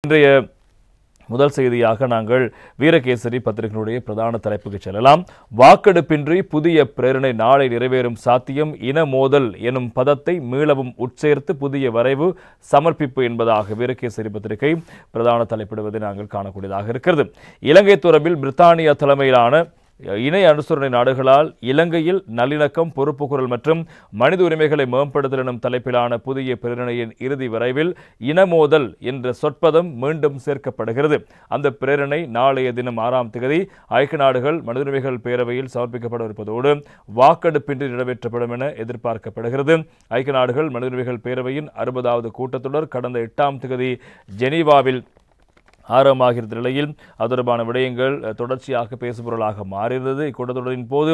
இன்றைய முதல் செய்தியாக நாங்கள் வீரகேசரி பத்திரிகையினுடைய பிரதான தலைப்புக்கு செல்லலாம். வாக்கெடுப்பின்றி புதிய பிரேரணை நாளை நிறைவேறும் சாத்தியம், இன மோதல் எனும் பதத்தை மீளவும் உட்சேர்த்து புதிய வரைவு சமர்ப்பிப்பு என்பதாக வீரகேசரி பத்திரிகை பிரதான தலைப்பிடுவதை நாங்கள் காணக்கூடியதாக இருக்கிறது. இலங்கை தொடர்பில் பிரித்தானியா தலைமையிலான இணை அனுசரணை நாடுகளால் இலங்கையில் நல்லிணக்கம், பொறுப்புக்குரல் மற்றும் மனித உரிமைகளை மேம்படுத்தல் எனும் தலைப்பிலான புதிய பிரேரணையின் இறுதி வரைவில் இனமோதல் என்ற சொற்பதம் மீண்டும் சேர்க்கப்படுகிறது. அந்த பிரேரணை நாளைய தினம் 6ஆம் தேதி ஐக்கிய நாடுகள் மனித உரிமைகள் பேரவையில் சமர்ப்பிக்கப்பட இருப்பதோடு வாக்கெடுப்பின்றி நிறைவேற்றப்படும் என எதிர்பார்க்கப்படுகிறது. ஐக்கிய நாடுகள் மனித உரிமைகள் பேரவையின் 60வது கூட்டத்தொடர் கடந்த 8ஆம் தேதி ஜெனீவாவில் ஆரம்பமாகிற நிலையில் அது தொடர்பான விடயங்கள் தொடர்ச்சியாக பேசுபொருளாக மாறியிருந்தது. இக்கூட்டத்தொடரின் போது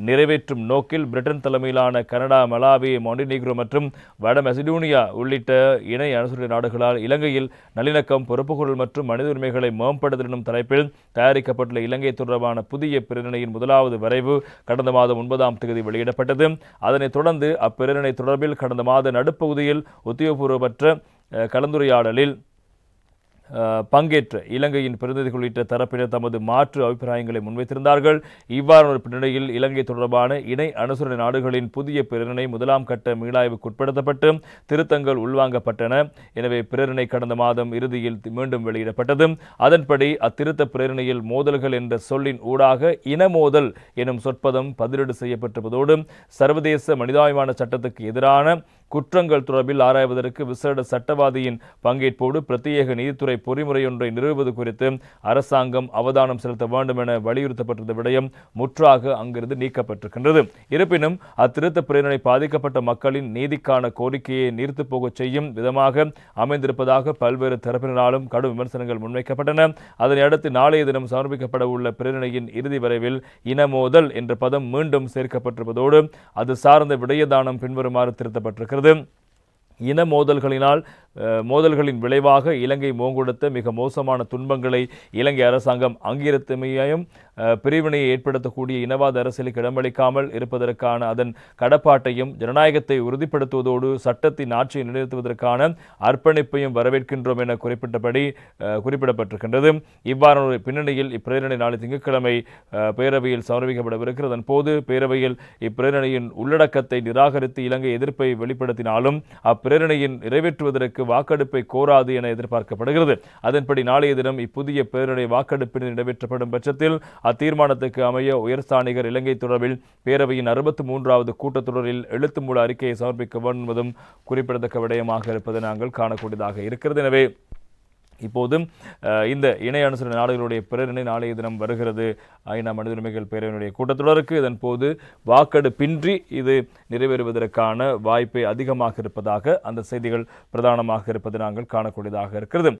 நிறைவேற்றும் நோக்கில் பிரிட்டன் தலைமையிலான கனடா, மலாவி, மாண்டினீக்ரோ மற்றும் வட மெசடோனியா உள்ளிட்ட இணை அனுசரணை நாடுகளால் இலங்கையில் நல்லிணக்கம், பொறுப்புக்குரல் மற்றும் மனித உரிமைகளை மேம்படுத்தல் எனும் தலைப்பில் தயாரிக்கப்பட்டுள்ள இலங்கை தொடர்பான புதிய பிரேரணையின் முதலாவது வரைவு கடந்த மாதம் 9ஆம் தேதி வெளியிடப்பட்டது. அதனைத் தொடர்ந்து அப்பிரேரணை தொடர்பில் கடந்த மாத நடுப்பகுதியில் உத்தியோகபூர்வமற்ற கலந்துரையாடலில் பங்கேற்ற இலங்கையின் பிரதிநிதிகள் உள்ளிட்ட தரப்பினர் தமது மாற்று அபிப்பிராயங்களை முன்வைத்திருந்தார்கள். இவ்வாறான பின்னணியில் இலங்கை தொடர்பான இணை அனுசரணை நாடுகளின் புதிய பிரேரணை முதலாம் கட்ட மீளாய்வுக்கு உட்படுத்தப்பட்டு திருத்தங்கள் உள்வாங்கப்பட்டன. எனவே பிரேரணை கடந்த மாதம் இறுதியில் மீண்டும் வெளியிடப்பட்டது. அதன்படி அத்திருத்த பிரேரணையில் மோதல்கள் என்ற சொல்லின் ஊடாக இனமோதல் எனும் சொற்பதம் பதிலீடு செய்யப்பட்டிருப்பதோடு சர்வதேச மனிதாபிமான சட்டத்துக்கு எதிரான குற்றங்கள் தொடர்பில் ஆராய்வதற்கு விசேட சட்டவாதியின் பங்கேற்போடு பிரத்யேக நீதித்துறை பொறிமுறையொன்றை நிறுவுவது குறித்து அரசாங்கம் அவதானம் செலுத்த வேண்டும் என வலியுறுத்தப்பட்டிருந்த விடயம் முற்றாக அங்கிருந்து நீக்கப்பட்டிருக்கின்றது. இருப்பினும் அத்திருத்த பிரேரணை பாதிக்கப்பட்ட மக்களின் நீதிக்கான கோரிக்கையை நீர்த்து போகச் செய்யும் விதமாக அமைந்திருப்பதாக பல்வேறு தரப்பினராலும் கடும் விமர்சனங்கள் முன்வைக்கப்பட்டன. அதனை அடுத்து நாளைய தினம் சமர்ப்பிக்கப்பட உள்ள பிரேரணையின் இறுதி வரைவில் இனமோதல் என்ற பதம் மீண்டும் சேர்க்கப்பட்டிருப்பதோடு அது சார்ந்த விடயதானம் பின்வருமாறு திருத்தப்பட்டிருக்கிறது. இன மோதல்களின் விளைவாக இலங்கை மோங்கொடுத்த மிக மோசமான துன்பங்களை இலங்கை அரசாங்கம் அங்கீகரித்தமையையும் பிரிவினையை ஏற்படுத்தக்கூடிய இனவாத அரசியலுக்கு இடமளிக்காமல் இருப்பதற்கான அதன் கடப்பாட்டையும் ஜனநாயகத்தை உறுதிப்படுத்துவதோடு சட்டத்தின் ஆட்சியை நிலைநிறுத்துவதற்கான அர்ப்பணிப்பையும் வரவேற்கின்றோம் என குறிப்பிடப்பட்டிருக்கின்றது. இவ்வாறான ஒரு பின்னணியில் இப்பிரேரணை நாளை திங்கட்கிழமை பேரவையில் சமர்ப்பிக்கப்படவிருக்கிறது. அதன் போது பேரவையில் இப்பிரேரணையின் உள்ளடக்கத்தை நிராகரித்து இலங்கை எதிர்ப்பை வெளிப்படுத்தினாலும் அப்பிரேரணையின் நிறைவேற்றுவதற்கு வாக்கெடுப்பை கோராது என எதிர்பார்க்கப்படுகிறது. அதன்படி நாளைய தினம் இப்புதிய பிரேரணை வாக்கெடுப்பில் நிறைவேற்றப்படும் பட்சத்தில் அத்தீர்மானத்துக்கு அமைய உயர்ஸ்தானிகர் இலங்கை தொடர்பில் பேரவையின் 63வது கூட்டத்தொடரில் எழுத்து மூல அறிக்கையை சமர்ப்பிக்க வேண்டும் என்பதும் குறிப்பிடத்தக்க விடயமாக இருப்பதை நாங்கள் காணக்கூடியதாக இருக்கிறது. எனவே இப்போது இந்த இணை அனுசரணை நாடுகளுடைய பிரேரணை நாளைய தினம் வருகிறது ஐநா மனித உரிமைகள் பேரவையினுடைய கூட்டத்தொடருக்கு. இதன் போது வாக்கெடுப்பின்றி இது நிறைவேறுவதற்கான வாய்ப்பை அதிகமாக இருப்பதாக அந்த செய்திகள் பிரதானமாக இருப்பதை நாங்கள் காணக்கூடியதாக இருக்கிறது.